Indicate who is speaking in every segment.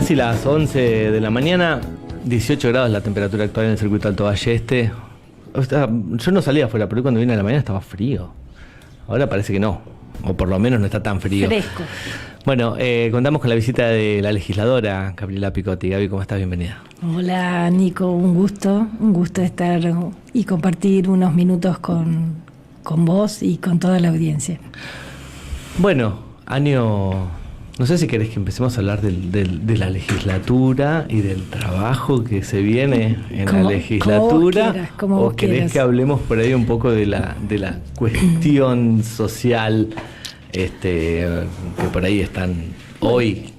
Speaker 1: Casi las 11 de la mañana, 18 grados la temperatura actual en el circuito Alto Valle Este. O sea, yo no salía afuera, pero cuando vine a la mañana estaba frío. Ahora parece que no, o por lo menos no está tan frío.
Speaker 2: Fresco.
Speaker 1: Bueno, contamos con la visita de la legisladora Gabriela Picotti. Gaby, ¿cómo estás? Bienvenida.
Speaker 2: Hola Nico, un gusto estar y compartir unos minutos con vos y con toda la audiencia.
Speaker 1: Bueno, no sé si querés que empecemos a hablar de la legislatura y del trabajo que se viene en la legislatura, o querés que hablemos por ahí un poco de la cuestión social que por ahí están hoy.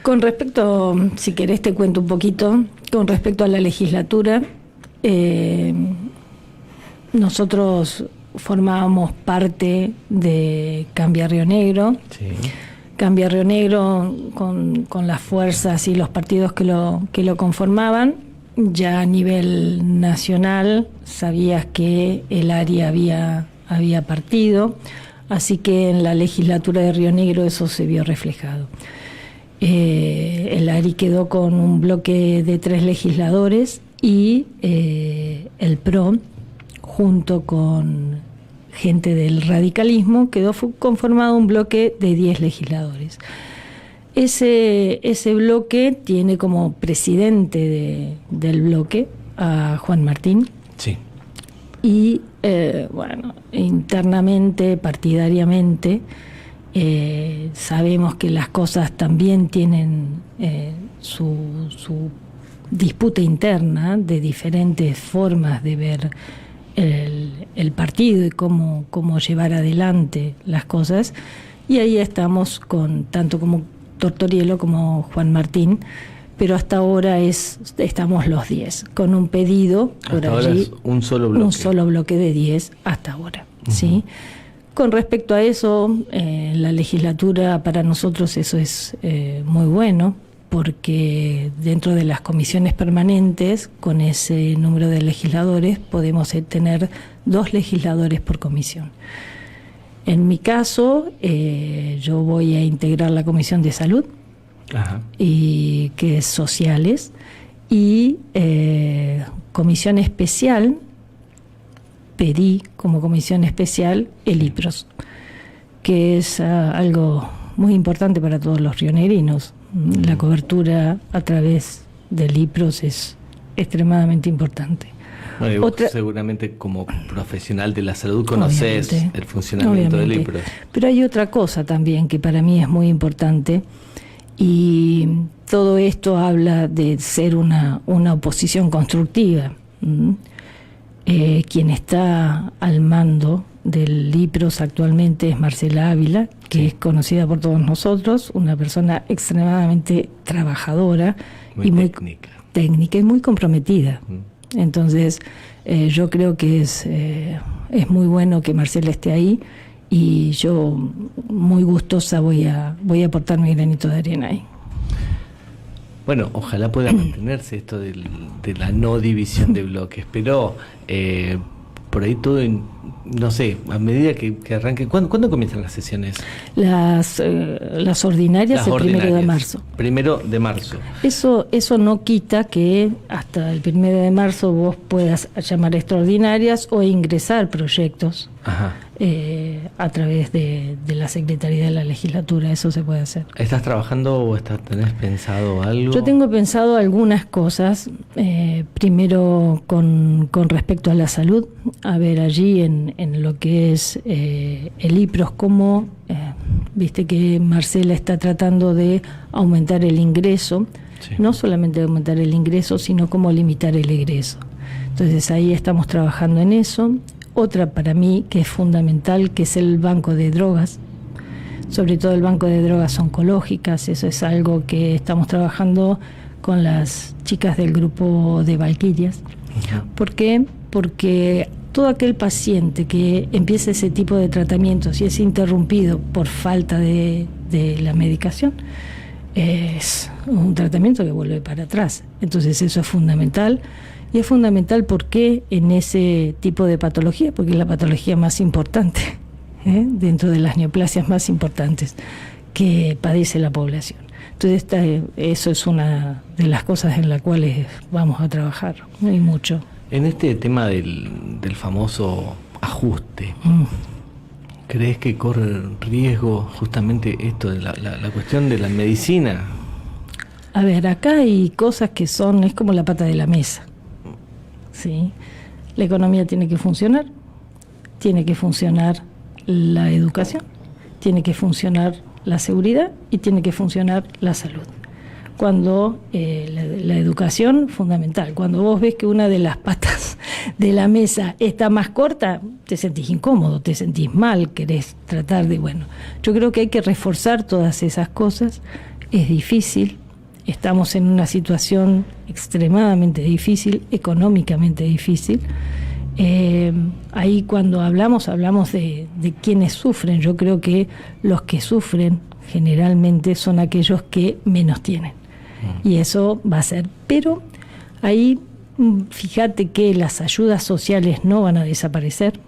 Speaker 2: Con respecto, si querés te cuento un poquito, con respecto a la legislatura, nosotros formábamos parte de Cambia Río Negro. Sí. Cambia Río Negro con las fuerzas y los partidos que lo conformaban. Ya a nivel nacional sabías que el área había partido, así que en la legislatura de Río Negro eso se vio reflejado. El ARI quedó con un bloque de 3 legisladores y el PRO, junto con gente del radicalismo, quedó conformado un bloque de 10 legisladores. Ese bloque tiene como presidente del bloque a Juan Martín.
Speaker 1: Sí.
Speaker 2: Y internamente, partidariamente, sabemos que las cosas también tienen su disputa interna de diferentes formas de ver el partido y cómo llevar adelante las cosas, y ahí estamos con tanto como Tortorielo como Juan Martín, pero hasta ahora estamos los 10 con un pedido por
Speaker 1: hasta
Speaker 2: allí,
Speaker 1: ahora es un solo bloque de
Speaker 2: 10 hasta ahora. ¿Sí? Con respecto a eso, la legislatura para nosotros eso es muy bueno, porque dentro de las comisiones permanentes, con ese número de legisladores, podemos tener 2 legisladores por comisión. En mi caso, yo voy a integrar la Comisión de Salud, y que es Sociales, y Comisión Especial, pedí como comisión especial el IPROS, que es algo muy importante para todos los rionegrinos. La cobertura a través del IPROS es extremadamente importante.
Speaker 1: Bueno, seguramente como profesional de la salud conocés el funcionamiento del IPROS.
Speaker 2: Pero hay otra cosa también que para mí es muy importante, y todo esto habla de ser una oposición constructiva. Quien está al mando del IPROS actualmente es Marcela Ávila, que es conocida por todos nosotros, una persona extremadamente trabajadora y muy técnica y muy comprometida. Entonces, yo creo que es muy bueno que Marcela esté ahí, y yo muy gustosa voy a aportar mi granito de arena ahí.
Speaker 1: Bueno, ojalá pueda mantenerse esto de la no división de bloques, pero por ahí todo, no sé, a medida que arranque. ¿Cuándo comienzan las sesiones?
Speaker 2: Las ordinarias, el 1 de marzo.
Speaker 1: 1 de marzo.
Speaker 2: Eso no quita que hasta el 1 de marzo vos puedas llamar extraordinarias o ingresar proyectos. Ajá. A través de la Secretaría de la Legislatura, eso se puede hacer.
Speaker 1: ¿Estás trabajando o tenés pensado algo?
Speaker 2: Yo tengo pensado algunas cosas. Primero con respecto a la salud, a ver allí en lo que es el IPROS, cómo viste que Marcela está tratando de aumentar el ingreso, sí. No solamente de aumentar el ingreso, sino cómo limitar el egreso. Entonces ahí estamos trabajando en eso. Otra para mí que es fundamental, que es el banco de drogas, sobre todo el banco de drogas oncológicas. Eso es algo que estamos trabajando con las chicas del grupo de Valquirias. ¿Por qué? Porque todo aquel paciente que empieza ese tipo de tratamientos y es interrumpido por falta de la medicación, es un tratamiento que vuelve para atrás. Entonces eso es fundamental. Y es fundamental porque en ese tipo de patología, porque es la patología más importante, dentro de las neoplasias más importantes que padece la población. Entonces eso es una de las cosas en las cuales vamos a trabajar, y mucho.
Speaker 1: En este tema del famoso ajuste, ¿crees que corre riesgo justamente esto de la cuestión de la medicina?
Speaker 2: A ver, acá hay cosas que es como la pata de la mesa, ¿sí? La economía tiene que funcionar la educación, tiene que funcionar la seguridad y tiene que funcionar la salud. Cuando la educación, fundamental. Cuando vos ves que una de las patas de la mesa está más corta, te sentís incómodo, te sentís mal, querés tratar de... Bueno, yo creo que hay que reforzar todas esas cosas. Es difícil, estamos en una situación extremadamente difícil, económicamente difícil. Ahí cuando hablamos de quienes sufren. Yo creo que los que sufren generalmente son aquellos que menos tienen, y eso va a ser. Pero ahí fíjate que las ayudas sociales no van a desaparecer.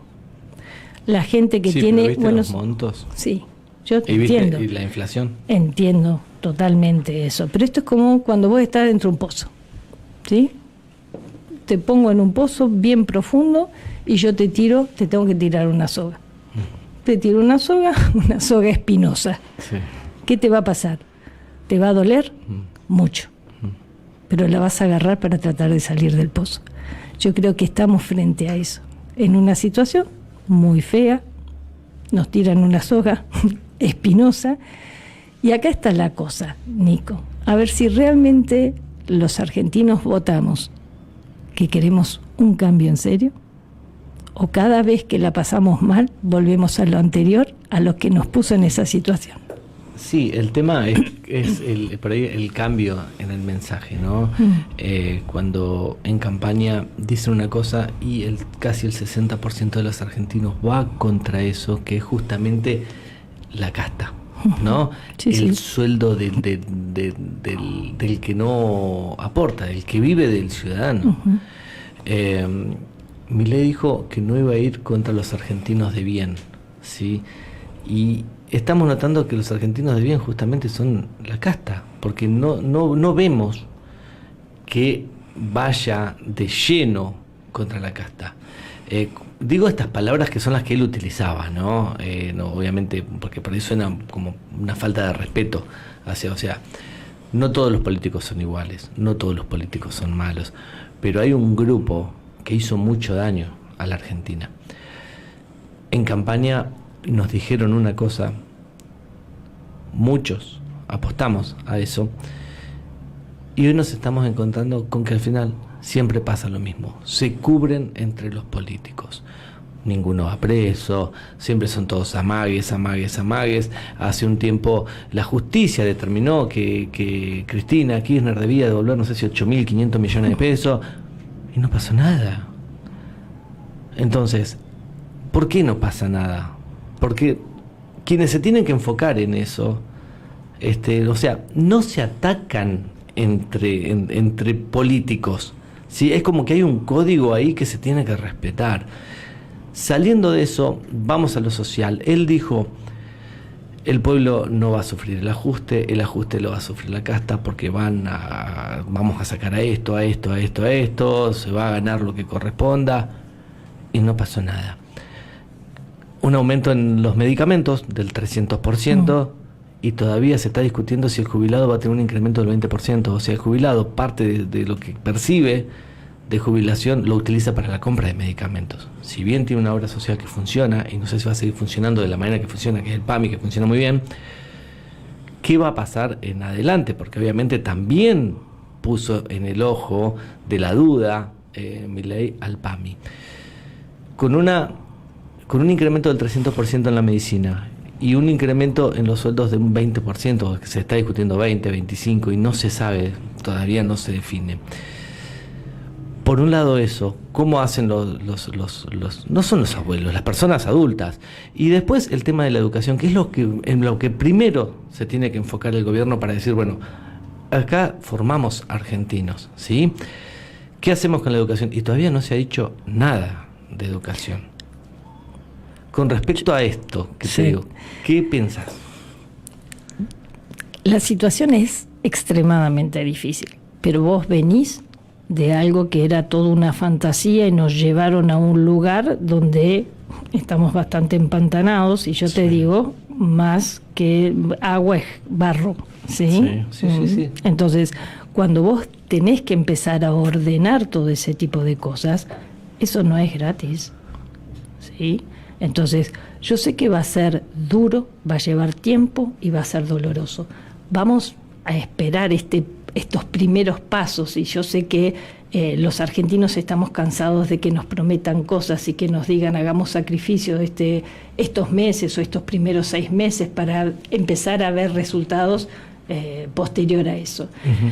Speaker 2: La gente que tiene
Speaker 1: buenos montos.
Speaker 2: Sí, yo entiendo.
Speaker 1: ¿Y la inflación?
Speaker 2: Entiendo totalmente eso, pero esto es como cuando vos estás dentro de un pozo, ¿sí? Te pongo en un pozo bien profundo y yo te tengo que tirar una soga. Te tiro una soga espinosa.
Speaker 1: Sí.
Speaker 2: ¿Qué te va a pasar? ¿Te va a doler? Mucho. Pero la vas a agarrar para tratar de salir del pozo. Yo creo que estamos frente a eso, en una situación muy fea. Nos tiran una soga espinosa. Y acá está la cosa, Nico. A ver si realmente los argentinos votamos que queremos un cambio en serio, o cada vez que la pasamos mal volvemos a lo anterior, a lo que nos puso en esa situación.
Speaker 1: Sí, el tema es por ahí el cambio en el mensaje, ¿no? Cuando en campaña dicen una cosa y casi el 60% de los argentinos va contra eso, que es justamente la casta, ¿no?
Speaker 2: Sí,
Speaker 1: el
Speaker 2: sí.
Speaker 1: sueldo del que no aporta, del que vive del ciudadano. Milei dijo que no iba a ir contra los argentinos de bien, ¿sí? Y estamos notando que los argentinos de bien justamente son la casta, porque no vemos que vaya de lleno contra la casta. Digo estas palabras que son las que él utilizaba, ¿no? Obviamente, porque por ahí suena como una falta de respeto hacia, o sea, no todos los políticos son iguales, no todos los políticos son malos, pero hay un grupo que hizo mucho daño a la Argentina. En campaña nos dijeron una cosa, muchos apostamos a eso, y hoy nos estamos encontrando con que al final siempre pasa lo mismo, se cubren entre los políticos. Ninguno va preso, siempre son todos amagues. Hace un tiempo la justicia determinó que Cristina Kirchner debía devolver, no sé si 8.500 millones de pesos, y no pasó nada. Entonces, ¿por qué no pasa nada? Porque quienes se tienen que enfocar en eso, o sea, no se atacan entre políticos, ¿sí? Es como que hay un código ahí que se tiene que respetar. Saliendo de eso, vamos a lo social. Él dijo, el pueblo no va a sufrir el ajuste lo va a sufrir la casta, porque vamos a sacar a esto, se va a ganar lo que corresponda, y no pasó nada. Un aumento en los medicamentos del 300%, y todavía se está discutiendo si el jubilado va a tener un incremento del 20%, o sea, el jubilado parte de lo que percibe de jubilación lo utiliza para la compra de medicamentos. Si bien tiene una obra social que funciona, y no sé si va a seguir funcionando de la manera que funciona, que es el PAMI, que funciona muy bien, ¿qué va a pasar en adelante? Porque obviamente también puso en el ojo de la duda Milei al PAMI. Con un incremento del 300% en la medicina y un incremento en los sueldos de un 20%, que se está discutiendo 20, 25, y no se sabe, todavía no se define. Por un lado eso, ¿cómo hacen no son los abuelos, las personas adultas? Y después el tema de la educación, que es en lo que primero se tiene que enfocar el gobierno para decir, bueno, acá formamos argentinos, ¿sí? ¿Qué hacemos con la educación? Y todavía no se ha dicho nada de educación. Con respecto a esto que te digo, ¿qué piensas?
Speaker 2: La situación es extremadamente difícil, pero vos venís de algo que era toda una fantasía y nos llevaron a un lugar donde estamos bastante empantanados, y yo te digo, más que agua es barro, ¿sí? Sí. Entonces, cuando vos tenés que empezar a ordenar todo ese tipo de cosas, eso no es gratis, ¿sí? Entonces, yo sé que va a ser duro, va a llevar tiempo y va a ser doloroso. Vamos a esperar estos primeros pasos, y yo sé que los argentinos estamos cansados de que nos prometan cosas y que nos digan hagamos sacrificio estos meses o estos primeros 6 meses para empezar a ver resultados posterior a eso. Uh-huh.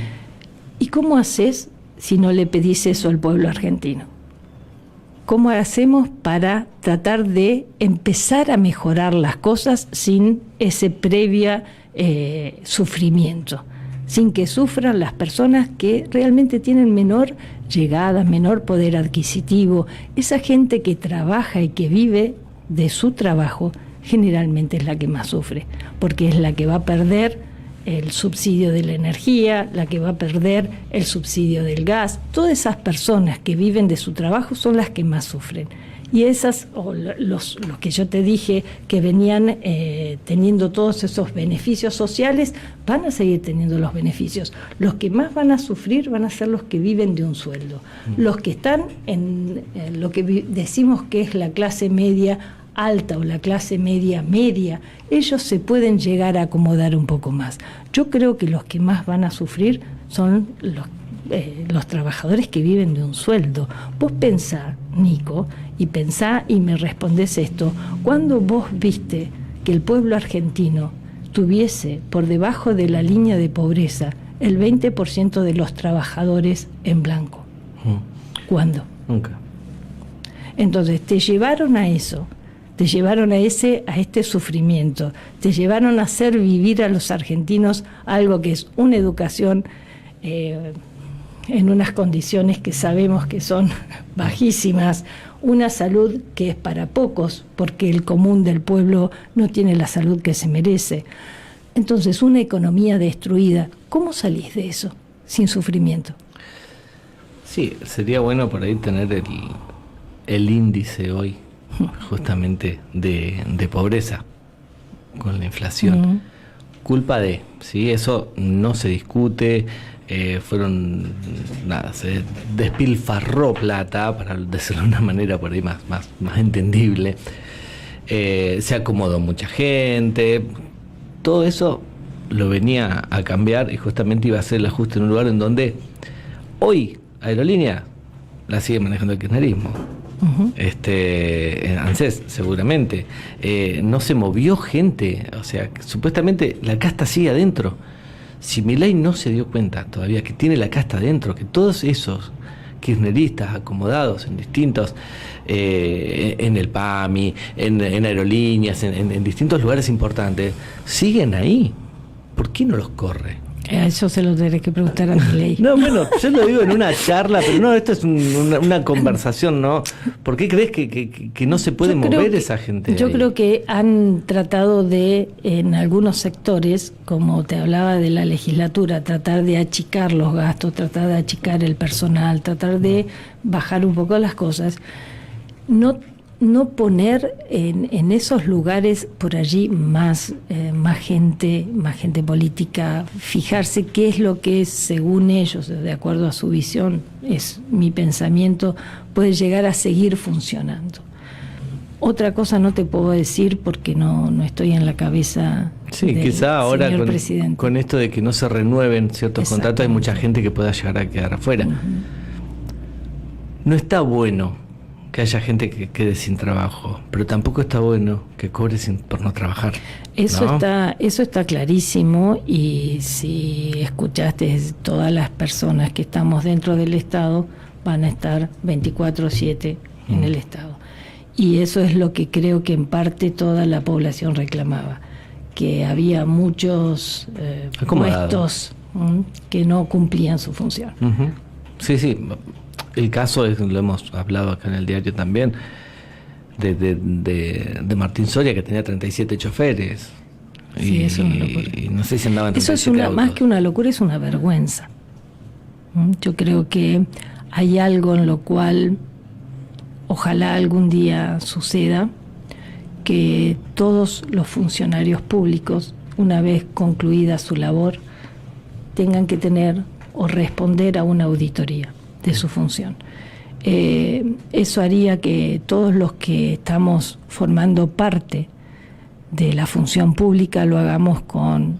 Speaker 2: ¿Y cómo haces si no le pedís eso al pueblo argentino? ¿Cómo hacemos para tratar de empezar a mejorar las cosas sin ese previo sufrimiento? Sin que sufran las personas que realmente tienen menor llegada, menor poder adquisitivo. Esa gente que trabaja y que vive de su trabajo generalmente es la que más sufre, porque es la que va a perder el subsidio de la energía, la que va a perder el subsidio del gas. Todas esas personas que viven de su trabajo son las que más sufren. Y esas, o los que yo te dije, que venían teniendo todos esos beneficios sociales, van a seguir teniendo los beneficios. Los que más van a sufrir van a ser los que viven de un sueldo. Los que están en lo que decimos que es la clase media alta o la clase media media, ellos se pueden llegar a acomodar un poco más. Yo creo que los que más van a sufrir son los trabajadores que viven de un sueldo. Vos pensá, Nico, y me respondés esto: ¿cuándo vos viste que el pueblo argentino tuviese por debajo de la línea de pobreza el 20% de los trabajadores en blanco? ¿Cuándo?
Speaker 1: Nunca.
Speaker 2: Entonces te llevaron a eso, te llevaron a este sufrimiento, te llevaron a hacer vivir a los argentinos algo que es una educación en unas condiciones que sabemos que son bajísimas, una salud que es para pocos, porque el común del pueblo no tiene la salud que se merece. Entonces, una economía destruida, ¿cómo salís de eso sin sufrimiento?
Speaker 1: Sí, sería bueno por ahí tener el índice hoy, justamente, de pobreza con la inflación. Culpa de, ¿sí? Eso no se discute. Se despilfarró plata, para decirlo de una manera por ahí más entendible. Se acomodó mucha gente. Todo eso lo venía a cambiar, y justamente iba a ser el ajuste en un lugar en donde hoy Aerolínea la sigue manejando el kirchnerismo. Uh-huh. ANSES seguramente no se movió gente, o sea, supuestamente la casta sigue adentro. Si Milei no se dio cuenta todavía que tiene la casta adentro, que todos esos kirchneristas acomodados en distintos, en el PAMI, en Aerolíneas, en distintos lugares importantes, siguen ahí, ¿por qué no los corre?
Speaker 2: Eso se lo tenés que preguntar a Milei.
Speaker 1: No, bueno, yo lo digo en una charla, pero no, esto es una conversación, ¿no? ¿Por qué crees que no se puede mover esa gente?
Speaker 2: Yo creo que han tratado de, en algunos sectores, como te hablaba de la legislatura, tratar de achicar los gastos, tratar de achicar el personal, tratar de bajar un poco las cosas. No poner en esos lugares por allí más gente política, fijarse qué es lo que, según ellos, de acuerdo a su visión, es mi pensamiento, puede llegar a seguir funcionando. Otra cosa no te puedo decir porque no estoy en la cabeza.
Speaker 1: Sí, del quizá ahora con esto de que no se renueven ciertos contratos, hay mucha gente que pueda llegar a quedar afuera. Uh-huh. No está bueno que haya gente que quede sin trabajo, pero tampoco está bueno que cobre por no trabajar.
Speaker 2: Eso está clarísimo, y si escuchaste, todas las personas que estamos dentro del Estado van a estar 24/7 en el Estado. Y eso es lo que creo que en parte toda la población reclamaba, que había muchos puestos que no cumplían su función.
Speaker 1: Uh-huh. Sí. El caso lo hemos hablado acá en el diario también, de Martín Soria, que tenía 37 choferes.
Speaker 2: Sí, eso es una locura.
Speaker 1: Y no sé si andaban
Speaker 2: Eso es más que una locura, es una vergüenza. Yo creo que hay algo en lo cual ojalá algún día suceda, que todos los funcionarios públicos, una vez concluida su labor, tengan que tener o responder a una auditoría de su función. Eso haría que todos los que estamos formando parte de la función pública lo hagamos con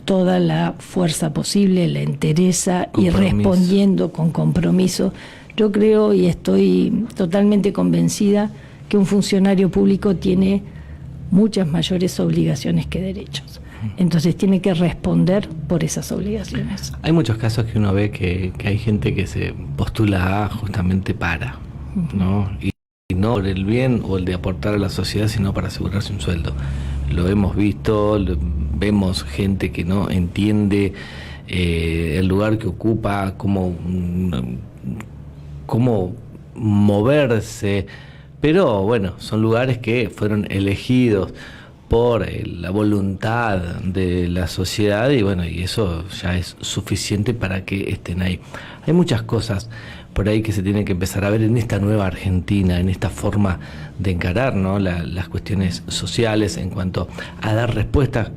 Speaker 2: toda la fuerza posible, la entereza y respondiendo con compromiso. Yo creo y estoy totalmente convencida que un funcionario público tiene muchas mayores obligaciones que derechos. Entonces tiene que responder por esas obligaciones.
Speaker 1: Hay muchos casos que uno ve que hay gente que se postula justamente para, ¿no? Y no por el bien o el de aportar a la sociedad, sino para asegurarse un sueldo. Lo hemos visto, vemos gente que no entiende el lugar que ocupa, cómo moverse, pero bueno, son lugares que fueron elegidos por la voluntad de la sociedad y bueno, y eso ya es suficiente para que estén ahí. Hay muchas cosas por ahí que se tienen que empezar a ver en esta nueva Argentina, en esta forma de encarar, ¿no?, las cuestiones sociales en cuanto a dar respuesta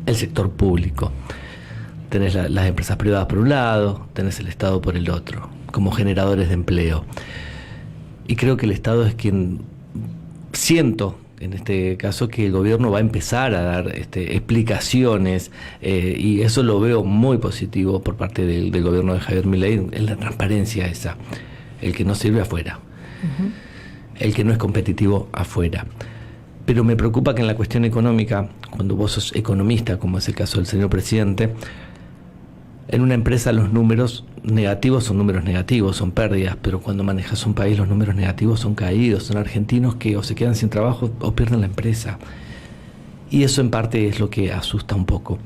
Speaker 1: al sector público. Tenés las empresas privadas por un lado, tenés el Estado por el otro, como generadores de empleo. Y creo que el Estado es quien, siento en este caso, que el gobierno va a empezar a dar explicaciones y eso lo veo muy positivo por parte del gobierno de Javier Milei, en la transparencia esa, el que no sirve afuera, el que no es competitivo afuera. Pero me preocupa que en la cuestión económica, cuando vos sos economista, como es el caso del señor presidente, en una empresa los números negativos son números negativos, son pérdidas, pero cuando manejas un país los números negativos son caídos, son argentinos que o se quedan sin trabajo o pierden la empresa. Y eso en parte es lo que asusta un poco.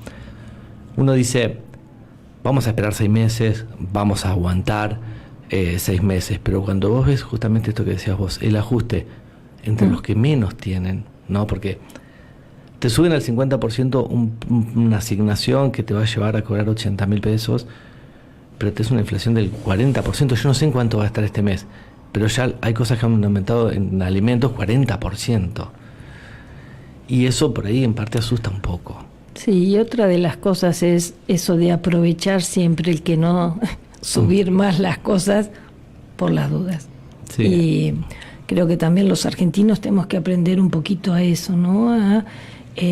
Speaker 1: Uno dice, vamos a esperar 6 meses, vamos a aguantar 6 meses, pero cuando vos ves justamente esto que decías vos, el ajuste entre los que menos tienen, ¿no? Porque te suben al 50% una asignación que te va a llevar a cobrar 80.000 pesos, pero te es una inflación del 40%. Yo no sé en cuánto va a estar este mes, pero ya hay cosas que han aumentado en alimentos 40%. Y eso por ahí en parte asusta un poco.
Speaker 2: Sí, y otra de las cosas es eso de aprovechar siempre el que no subir más las cosas por las dudas. Sí. Y creo que también los argentinos tenemos que aprender un poquito a eso, ¿no? A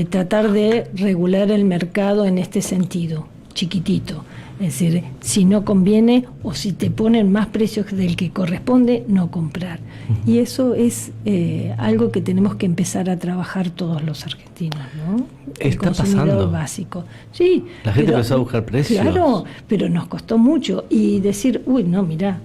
Speaker 2: tratar de regular el mercado en este sentido, chiquitito. Es decir, si no conviene o si te ponen más precios del que corresponde, no comprar. Y eso es algo que tenemos que empezar a trabajar todos los argentinos, ¿no?
Speaker 1: Está pasando.
Speaker 2: Básico. Sí.
Speaker 1: La gente empezó a buscar precios.
Speaker 2: Claro, pero nos costó mucho. Y decir, uy, no, mirá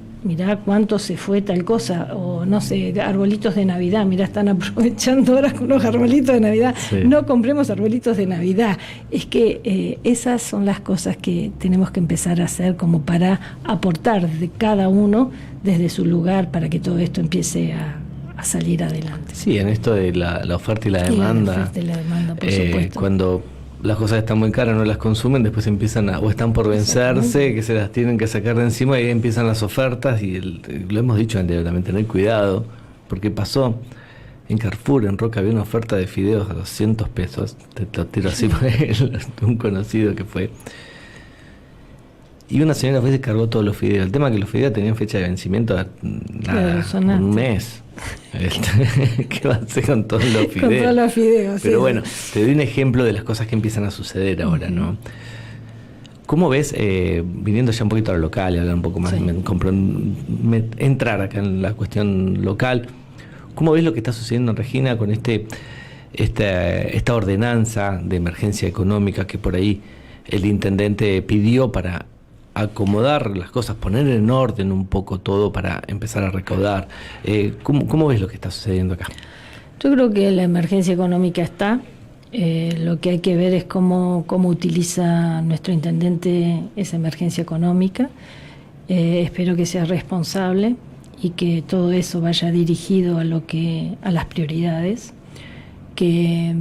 Speaker 2: cuánto se fue tal cosa, o no sé, arbolitos de Navidad, mirá, están aprovechando ahora con los arbolitos de Navidad, sí. No compremos arbolitos de Navidad. Es que esas son las cosas que tenemos que empezar a hacer como para aportar de cada uno desde su lugar para que todo esto empiece a salir adelante.
Speaker 1: Sí, en esto de la oferta y la demanda.
Speaker 2: La oferta y la demanda, por supuesto.
Speaker 1: Cuando las cosas están muy caras, no las consumen, después empiezan o están por vencerse, que se las tienen que sacar de encima y ahí empiezan las ofertas y lo hemos dicho anteriormente, tener cuidado, porque pasó en Carrefour, en Roca, había una oferta de fideos a 200 pesos, te lo tiro así por un conocido que fue, y una señora fue y se cargó todos los fideos. El tema es que los fideos tenían fecha de vencimiento un mes. ¿Qué va a hacer con todos los fideos?
Speaker 2: Con todos los fideos,
Speaker 1: pero
Speaker 2: sí.
Speaker 1: Bueno, te doy un ejemplo de las cosas que empiezan a suceder ahora, ¿no? ¿Cómo ves, viniendo ya un poquito a lo local y hablar un poco más, sí. Entrar acá en la cuestión local, ¿cómo ves lo que está sucediendo en Regina con esta ordenanza de emergencia económica que por ahí el intendente pidió para acomodar las cosas, poner en orden un poco todo para empezar a recaudar? ¿Cómo ves lo que está sucediendo acá?
Speaker 2: Yo creo que la emergencia económica está. Lo que hay que ver es cómo utiliza nuestro intendente esa emergencia económica. Espero que sea responsable y que todo eso vaya dirigido a las prioridades, que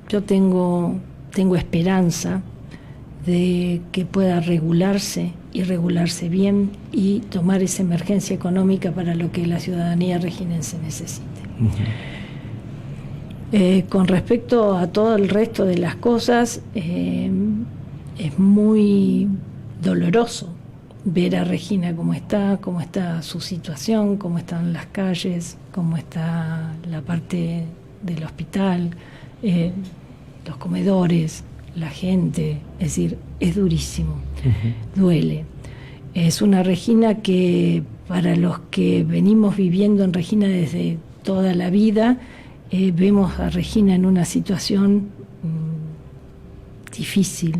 Speaker 2: yo tengo esperanza de que pueda regularse y regularse bien y tomar esa emergencia económica para lo que la ciudadanía reginense necesite. Con respecto a todo el resto de las cosas, es muy doloroso ver a Regina cómo está su situación, cómo están las calles, cómo está la parte del hospital, los comedores, la gente, es decir, es durísimo, duele. Es una Regina que para los que venimos viviendo en Regina desde toda la vida, vemos a Regina en una situación difícil,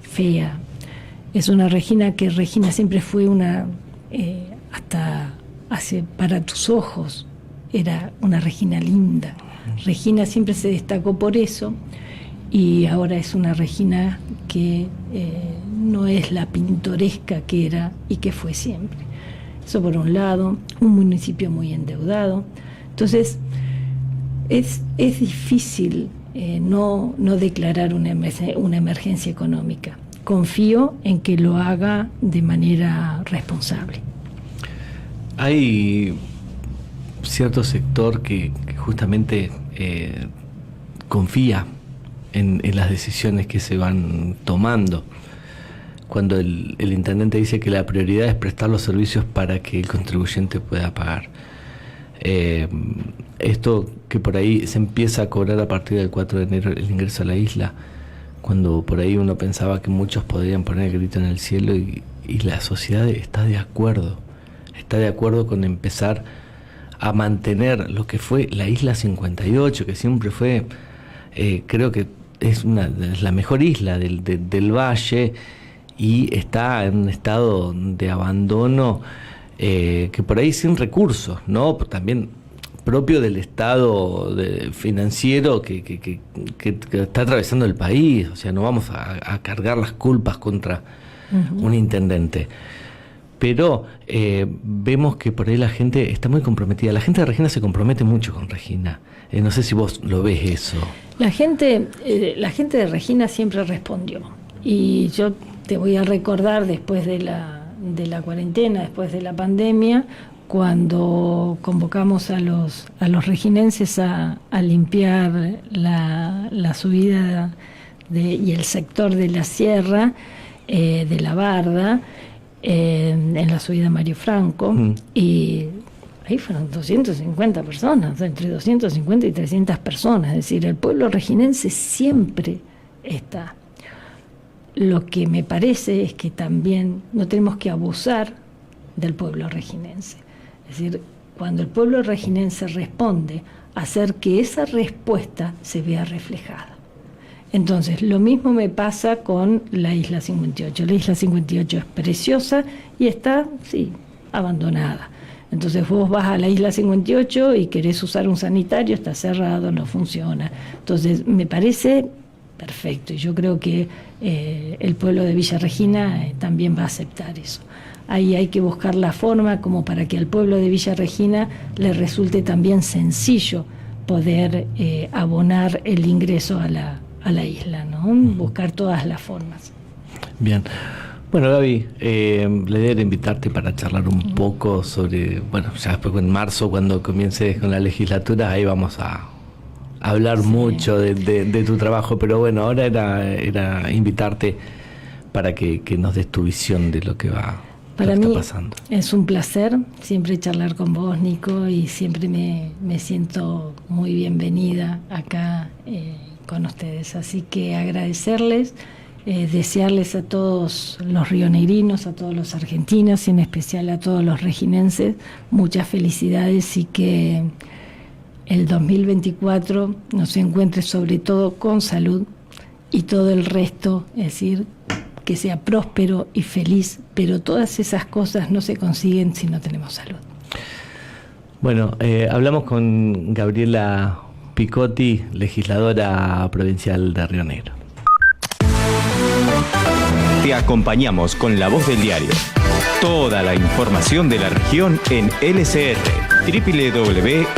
Speaker 2: fea. Es una Regina que Regina siempre fue para tus ojos, era una Regina linda. Regina siempre se destacó por eso y ahora es una Regina que no es la pintoresca que era y que fue siempre. Eso por un lado, un municipio muy endeudado. Entonces, es difícil no declarar una emergencia económica. Confío en que lo haga de manera responsable.
Speaker 1: Hay cierto sector que justamente confía en las decisiones que se van tomando. Cuando el intendente dice que la prioridad es prestar los servicios para que el contribuyente pueda pagar. Esto que por ahí se empieza a cobrar a partir del 4 de enero el ingreso a la isla, cuando por ahí uno pensaba que muchos podrían poner el grito en el cielo y la sociedad está de acuerdo con empezar a mantener lo que fue la isla 58, que siempre fue, creo que es la mejor isla del valle y está en un estado de abandono que por ahí sin recursos, ¿no? También propio del estado financiero que está atravesando el país. O sea, no vamos a cargar las culpas contra un intendente. Pero vemos que por ahí la gente está muy comprometida. La gente de Regina se compromete mucho con Regina. No sé si vos lo ves eso.
Speaker 2: La gente de Regina siempre respondió. Y yo te voy a recordar después de la cuarentena, después de la pandemia, cuando convocamos a los reginenses a limpiar la subida y el sector de la sierra, de la Barda, en la subida Mario Franco, y ahí fueron 250 personas, entre 250 y 300 personas, es decir, el pueblo reginense siempre está. Lo que me parece es que también no tenemos que abusar del pueblo reginense. Es decir, cuando el pueblo reginense responde, hacer que esa respuesta se vea reflejada. Entonces, lo mismo me pasa con la Isla 58. La Isla 58 es preciosa y está, sí, abandonada. Entonces vos vas a la Isla 58 y querés usar un sanitario, está cerrado, no funciona. Entonces, me parece perfecto y yo creo que el pueblo de Villa Regina también va a aceptar eso. Ahí hay que buscar la forma como para que al pueblo de Villa Regina le resulte también sencillo poder abonar el ingreso a la isla, ¿no? Buscar todas las formas.
Speaker 1: Bien. Bueno, Gaby, la idea era invitarte para charlar un poco sobre, bueno, ya después en marzo, cuando comiences con la legislatura, ahí vamos a hablar mucho de tu trabajo, pero bueno, ahora era invitarte para que nos des tu visión de lo que está pasando.
Speaker 2: Para mí es un placer siempre charlar con vos, Nico, y siempre me siento muy bienvenida acá con ustedes. Así que agradecerles, desearles a todos los rionegrinos, a todos los argentinos y en especial a todos los reginenses muchas felicidades y que el 2024 nos encuentre sobre todo con salud y todo el resto, es decir, que sea próspero y feliz, pero todas esas cosas no se consiguen si no tenemos salud.
Speaker 1: Bueno, hablamos con Gabriela Picotti, legisladora provincial de Río Negro.
Speaker 3: Te acompañamos con La Voz del Diario. Toda la información de la región en LCR, www.lcr.com.ar.